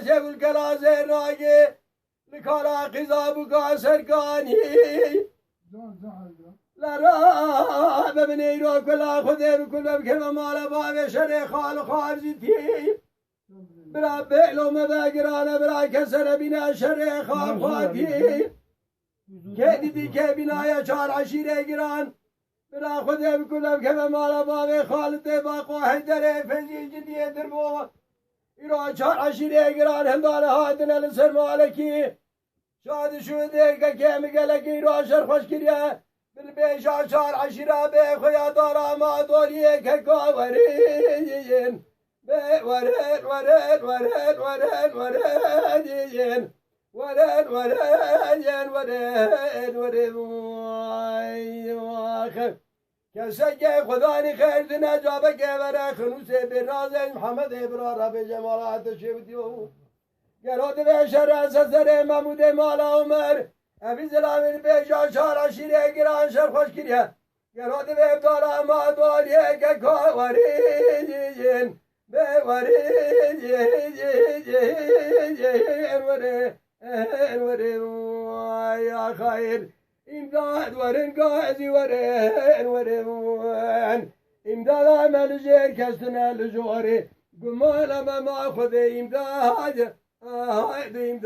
شب الكلازر راقي لكالا قذاب كاسركاني لا راب من يروك ولا خذي بكل بكلمة مال باب شري خال خارجتي برا بيلو مباقرانا برا كسر بنا شري خال خاتي كيدي كي بنايا شار عشيري قران برا خذي بكل بكلمة مال باب خالد باقو هيدري فنجي جدي دربو يرو شار عشيري قران هندار هادنا لسر مالكي شاد شو ديك كيم قالك يرو شر خوش كريا بالبيش عشار عشرة بخويا دارا ما دوريك كاورين ورد ورد ورد ورد وردين ورد وردين ورد ورد واخر كسجى خداني خير دنا جابك ورا خنوس براز محمد ابرار بجمالات شبديو قالوا بشر سر محمود مال عمر ابي زلامين بيجا شار عشيره گران شر خوش كريا قالوا بيبدار ما دوريك كاورين بورين يا خير امداد ورن قاعدي ورن امداد عمل جير كستنا لجوري قمال ما اخذ امداد امداد